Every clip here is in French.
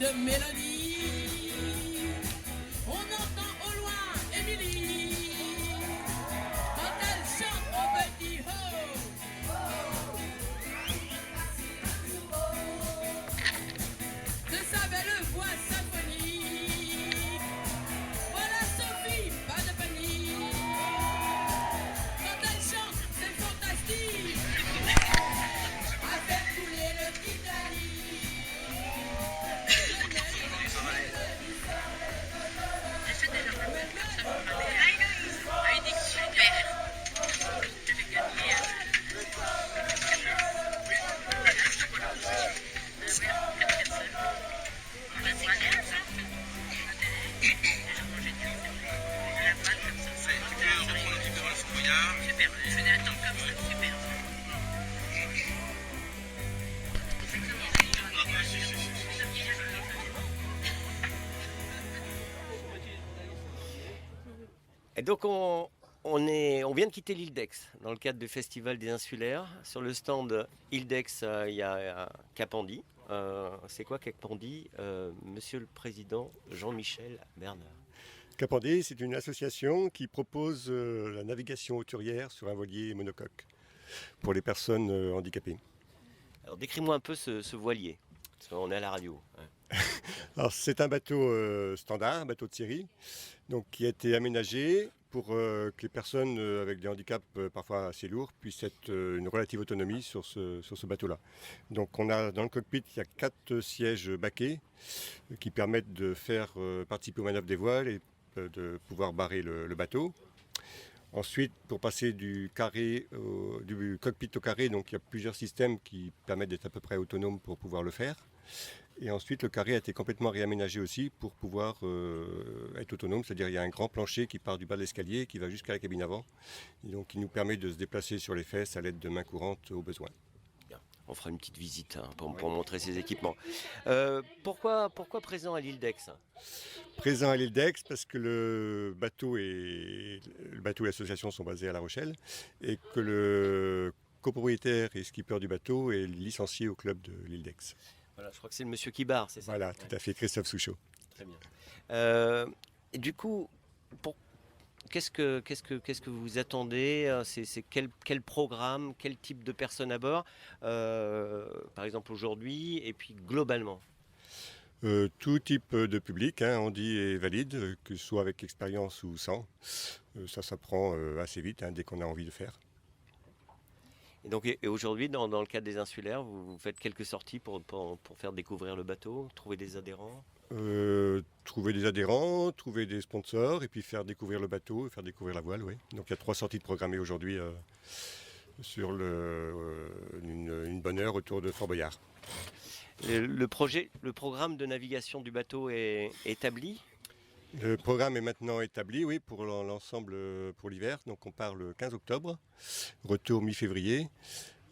De mélodie, on entend au loin Émilie quand elle chante au petit ho. De sa belle voix symphonique, voilà Sophie, pas de panique. Quand elle chante, c'est fantastique, à faire couler le Titanic. Et donc on vient de quitter l'île d'Aix dans le cadre du Festival des Insulaires. Sur le stand île d'Aix, il y a Capandi. C'est quoi Capandi, Monsieur le Président Jean-Michel Bernard? Capandi, c'est une association qui propose la navigation hauturière sur un voilier monocoque pour les personnes handicapées. Alors décris-moi un peu ce voilier, parce qu'on est à la radio. Alors, c'est un bateau standard, un bateau de série, donc, qui a été aménagé pour que les personnes avec des handicaps parfois assez lourds puissent être une relative autonomie sur ce bateau-là. Donc on a dans le cockpit, il y a 4 sièges baquets qui permettent de faire participer aux manœuvres des voiles et de pouvoir barrer le bateau. Ensuite, pour passer du cockpit au carré, donc il y a plusieurs systèmes qui permettent d'être à peu près autonome pour pouvoir le faire. Et ensuite, le carré a été complètement réaménagé aussi pour pouvoir être autonome. C'est-à-dire qu'il y a un grand plancher qui part du bas de l'escalier, qui va jusqu'à la cabine avant. Et donc, qui nous permet de se déplacer sur les fesses à l'aide de mains courantes au besoin. Bien. On fera une petite visite pour montrer ces équipements. Pourquoi présent à l'île d'Aix? Présent à l'île d'Aix parce que le bateau et l'association sont basés à La Rochelle et que le copropriétaire et skipper du bateau est licencié au club de l'île d'Aix. Voilà, je crois que c'est le monsieur Kibard, c'est ça? Voilà, tout à fait, Christophe Souchot. Très bien. Et du coup, qu'est-ce que vous attendez? C'est quel programme, quel type de personnes à bord, par exemple aujourd'hui, et puis globalement? Tout type de public, handi est valide, que ce soit avec expérience ou sans. Ça s'apprend assez vite dès qu'on a envie de faire. Et donc, et aujourd'hui, dans le cadre des insulaires, vous faites quelques sorties pour faire découvrir le bateau, trouver des adhérents? Trouver des adhérents, trouver des sponsors, et puis faire découvrir le bateau, faire découvrir la voile, oui. Donc il y a 3 sorties de programmées aujourd'hui sur une bonne heure autour de Fort Boyard. Le programme de navigation du bateau est établi? Le programme est maintenant établi, oui, pour l'ensemble pour l'hiver. Donc on part le 15 octobre, retour mi-février.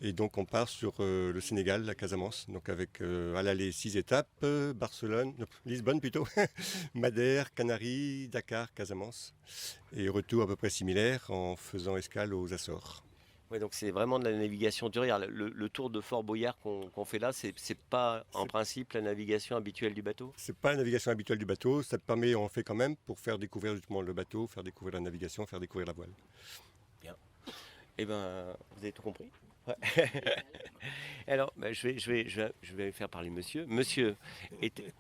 Et donc on part sur le Sénégal, la Casamance, donc avec à l'aller 6 étapes, Lisbonne plutôt, Madère, Canaries, Dakar, Casamance. Et retour à peu près similaire en faisant escale aux Açores. Ouais, donc c'est vraiment de la navigation durée. Le tour de Fort Boyard qu'on fait là, c'est pas en C'est principe la navigation habituelle du bateau? c'est pas la navigation habituelle du bateau, ça te permet, on fait quand même pour faire découvrir justement le bateau, faire découvrir la navigation, faire découvrir la voile. Bien. Eh ben, vous avez tout compris? Ouais. Alors, bah, je vais faire parler monsieur. Monsieur, était-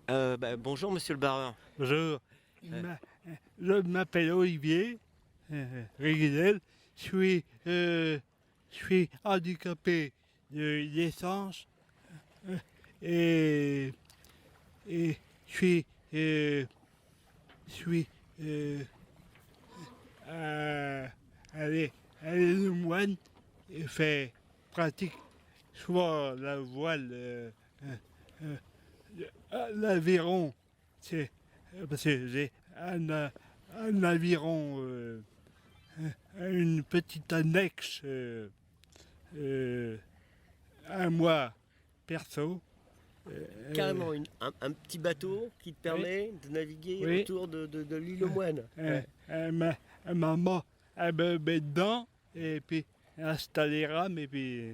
bah, bonjour monsieur le barreur. Bonjour, Euh, je m'appelle Olivier Riguel. Je suis handicapé de naissance et, et je suis allé le moine et fait pratique soit la voile, l'aviron, c'est parce que j'ai un aviron, une petite annexe à moi perso. Carrément un petit bateau qui te permet de naviguer Oui. autour de l'île aux Moines. Ouais. Maman, elle me met dedans et puis elle installe les rames et puis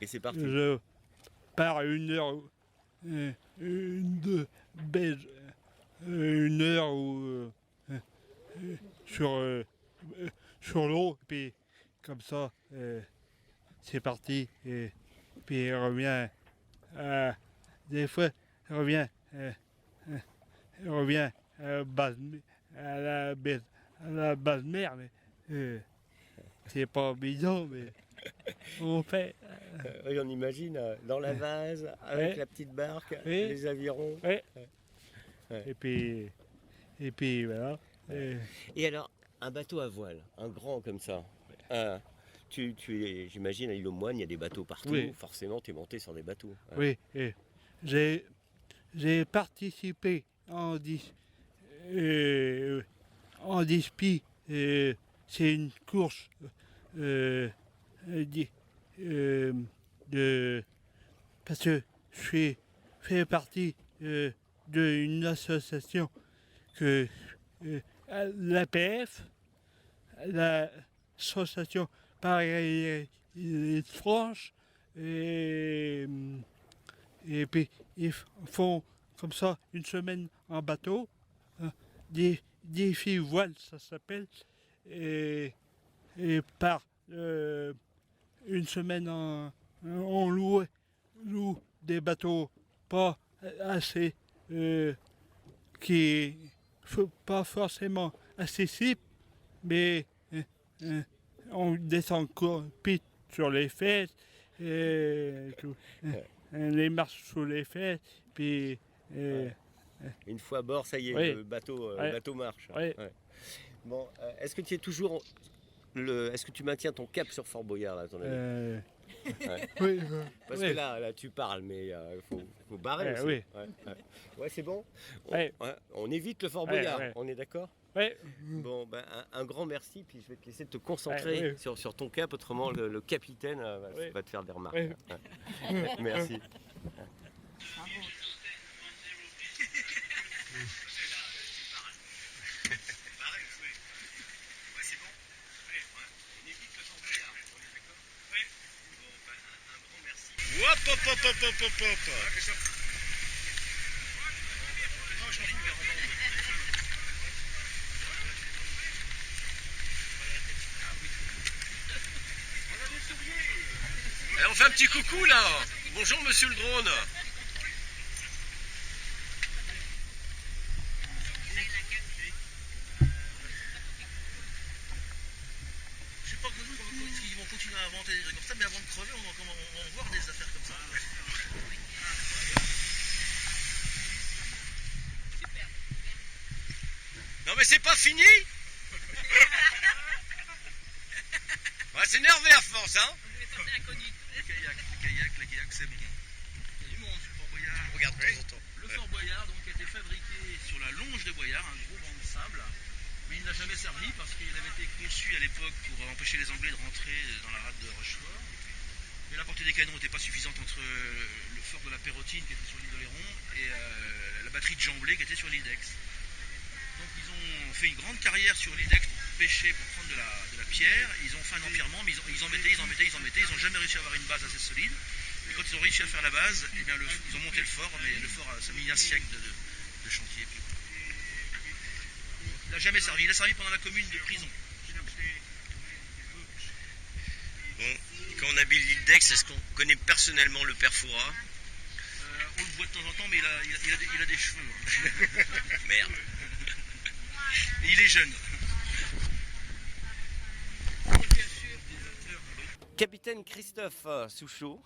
Et c'est parti. je pars une heure sur, sur l'eau, puis comme ça, c'est parti. Et puis elle revient, des fois, elle revient à la base mer, mais c'est pas bidon, mais on fait. Oui, on imagine dans la vase, avec Ouais. la petite barque, Oui. les avirons. Ouais. Ouais. Et puis voilà. Et alors, un bateau à voile, un grand comme ça. euh, j'imagine, à l'île aux Moines, il y a des bateaux partout. Oui. Forcément, tu es monté sur des bateaux. Oui, j'ai participé en dispi. C'est une course di- de parce que fais partie d'une association que l'APF, l'association Paris de France, et puis ils font comme ça une semaine en bateau, des filles voiles ça s'appelle, et par une semaine on loue des bateaux pas assez qui pas forcément accessibles, mais on descend pite sur les fesses, et tout. Les marches sous les fesses, puis Une fois à bord, ça y est, Oui. le Ouais. bateau marche. Ouais. Ouais. Bon, est-ce que tu es toujours est-ce que tu maintiens ton cap sur Fort Boyard là, à ton avis? Ouais. oui, Parce oui. que là, tu parles, mais il faut barrer aussi. Oui. Ouais, c'est bon. Ouais. On évite le Fort Ouais, Boyard. ouais. On est d'accord? Ouais. Bon, ben, un grand merci, puis je vais te laisser te concentrer Ouais, ouais. sur ton cap, autrement le capitaine Ouais. va te faire des remarques. Ouais. Ouais. Merci. Hop, hop, hop, hop, hop, hop, hop. Allez, on fait un petit coucou là. Bonjour monsieur le drone. Je sais pas que nous, ils vont continuer à inventer des trucs comme ça, mais avant de crever, on va voir des affaires comme ça. Non mais c'est pas fini. On va s'énerver à force, hein. Les kayaks, c'est bon. Il y a du monde sur le Fort Boyard. Regarde de temps en temps. Le Fort Boyard donc, a été fabriqué sur la longe de Boyard, un gros banc de sable. Mais il n'a jamais servi parce qu'il avait été conçu à l'époque pour empêcher les Anglais de rentrer dans la rade de Rochefort. Mais la portée des canons n'était pas suffisante entre le fort de la Pérotine qui était sur l'île d'Oléron et la batterie de Jamblé qui était sur l'île d'Aix. Donc ils ont fait une grande carrière sur l'île d'Aix pour pêcher, pour prendre de la pierre. Ils ont fait un empirement, mais ils en mettaient. Ils n'ont jamais réussi à avoir une base assez solide. Et quand ils ont réussi à faire la base, eh bien, ils ont monté le fort, mais le fort, ça a mis un siècle de chantier. Puis, il n'a jamais servi. Il a servi pendant la commune de prison. Bon, quand on habite l'île d'Aix, est-ce qu'on connaît personnellement le père Fouras? On le voit de temps en temps, mais il a des cheveux. Hein. Merde. Et il est jeune. Capitaine Christophe Souchot,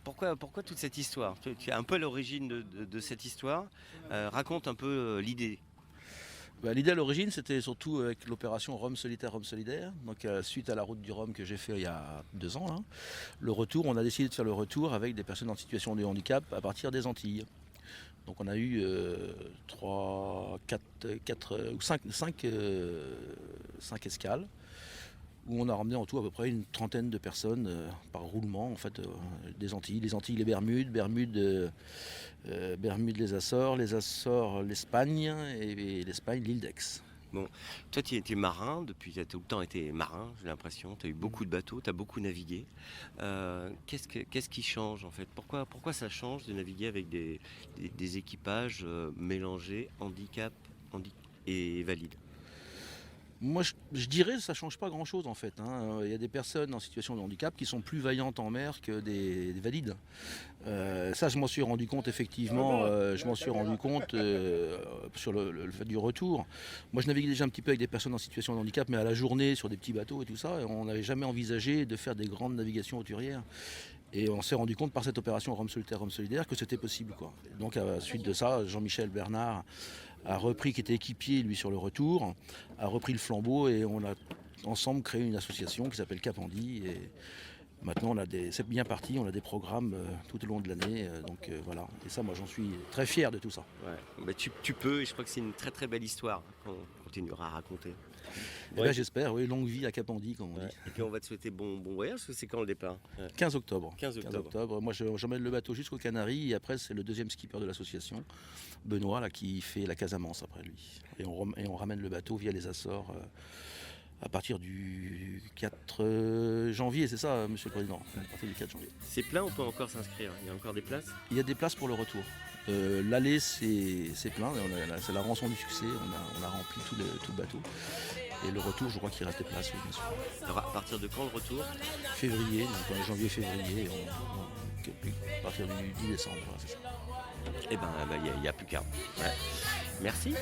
pourquoi toute cette histoire? Tu es un peu à l'origine de cette histoire. Raconte un peu l'idée. L'idée à l'origine, c'était surtout avec l'opération Rhum solitaire, Rhum solidaire. Donc, suite à la route du Rhum que j'ai fait il y a 2 ans, là, le retour, on a décidé de faire le retour avec des personnes en situation de handicap à partir des Antilles. Donc, on a eu 5 escales où on a ramené en tout à peu près une trentaine de personnes par roulement en fait, des Antilles. Les Antilles, les Bermudes, les Açores, l'Espagne et l'Espagne, l'île d'Aix. Bon, toi tu es marin, depuis tu as tout le temps été marin, j'ai l'impression, tu as eu beaucoup de bateaux, tu as beaucoup navigué. Qu'est-ce qui change en fait? Pourquoi ça change de naviguer avec des équipages mélangés, handicap et valides? Moi, je dirais que ça ne change pas grand-chose en fait. Hein. Il y a des personnes en situation de handicap qui sont plus vaillantes en mer que des valides. Ça, je m'en suis rendu compte effectivement. Sur le fait du retour. Moi, je naviguais déjà un petit peu avec des personnes en situation de handicap, mais à la journée sur des petits bateaux et tout ça. Et on n'avait jamais envisagé de faire des grandes navigations hauturières. Et on s'est rendu compte par cette opération Rhum solitaire, Rhum solidaire que c'était possible, quoi. Donc à la suite de ça, Jean-Michel Bernard a repris, qui était équipier lui sur le retour, a repris le flambeau et on a ensemble créé une association qui s'appelle Capandi. Et maintenant c'est bien parti, on a des programmes tout au long de l'année. Voilà. Et ça, moi j'en suis très fier de tout ça. Ouais. Bah, tu peux, et je crois que c'est une très très belle histoire qu'on continuera à raconter. Et là, j'espère, oui, longue vie à Capandi, comme on dit. Et puis on va te souhaiter bon voyage, parce que c'est quand le départ? 15 octobre. 15 octobre. Moi, j'emmène le bateau jusqu'aux Canaries et après, c'est le deuxième skipper de l'association, Benoît, là, qui fait la Casamance après lui. Et on ramène le bateau via les Açores à partir du 4 janvier, c'est ça, monsieur le président? À partir du 4 janvier. C'est plein, on peut encore s'inscrire? Il y a encore des places? Il y a des places pour le retour. L'aller, c'est plein, c'est la rançon du succès, on a rempli tout le bateau. Et le retour, je crois qu'il reste des places, oui, bien sûr. Alors, à partir de quand le retour? Février, donc janvier-février, à partir du 10 décembre, voilà, c'est ça. Eh ben, il n'y a plus qu'à. Ouais. Merci.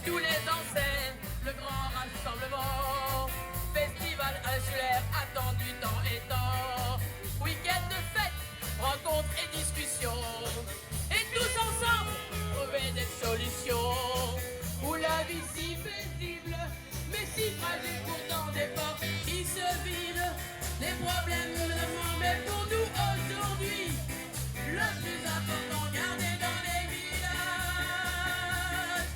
Tous les ans c'est le grand rassemblement. Festival insulaire attendu temps et temps. Week-end de fête, rencontres et discussions. Et tous ensemble, trouver des solutions. Où la vie si paisible, mais si fragile pourtant des portes qui se vident. Des problèmes évidemment, mais pour nous aujourd'hui, le plus important gardé dans les villages,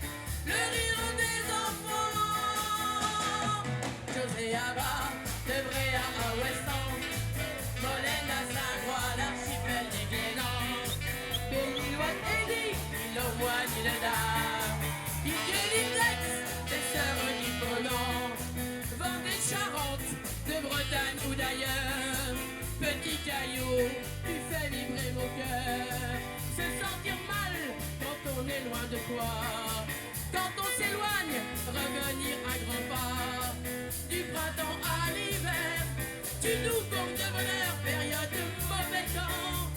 le rire des enfants. José Abba, de Bréa à Ouessant, Molène à Saint-Croix, l'archipel des Glénans, Bénillois et Eddie, île au Moine, île d'Ar, l'île d'Aix, des sœurs du Ponant, Vendée, Charente, de Bretagne ou d'ailleurs, petit caillou, tu fais vibrer mon cœur. Se sentir mal quand on est loin de toi, quand on s'éloigne, revenir à grands pas. Du printemps à l'hiver, tu nous comptes de bonheur, période de mauvais temps.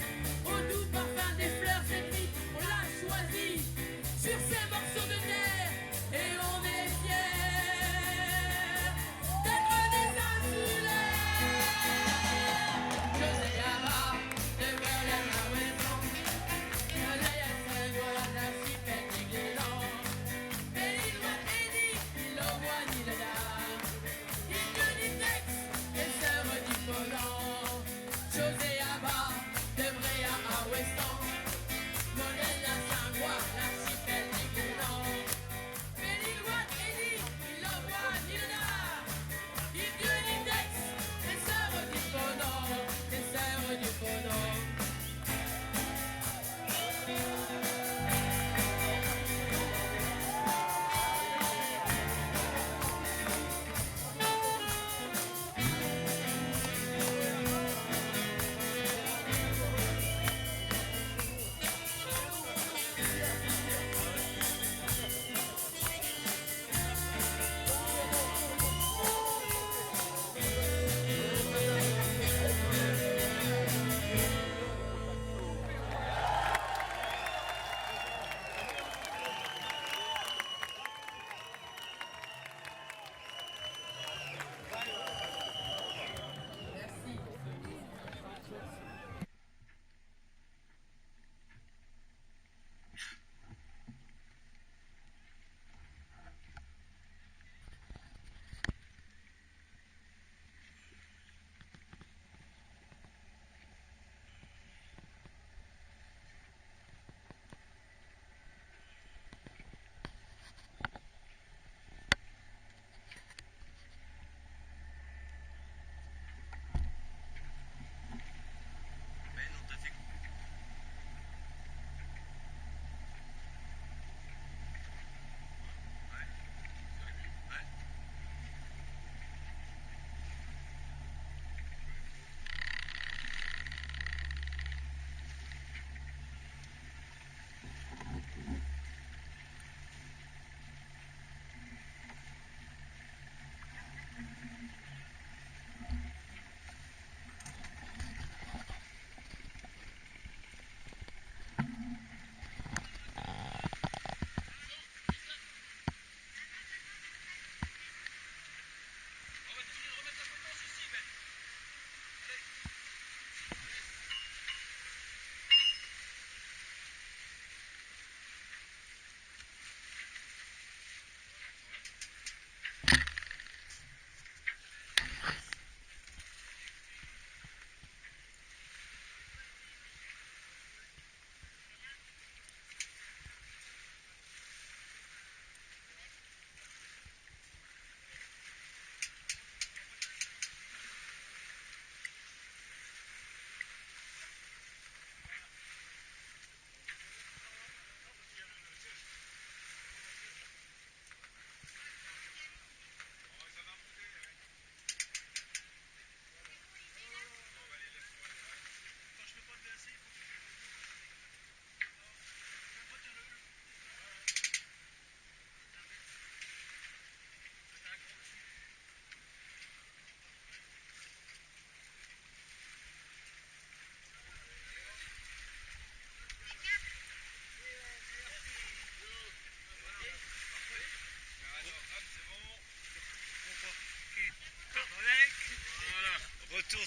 Au doux parfum des fleurs, cette vie, on l'a choisi sur ces morceaux de terre, et on est fiers d'être des insulaires. José Abba, de Berlin à Ouessant, Molène à Saint-Croix, l'archipel des Glénans, Bénillois et Eddie, île au Moine, île d'Ar, l'île d'Aix, les sœurs du Ponant. José Abba, de Bréa à Ouessant, Molène à Saint-Croix, l'archipel des Glénans.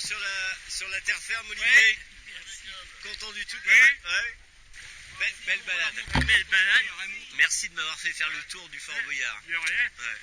sur la terre ferme, Olivier. Content du tout. Ouais. Belle balade. Merci de m'avoir fait faire le tour du Fort Boyard. De rien. Ouais.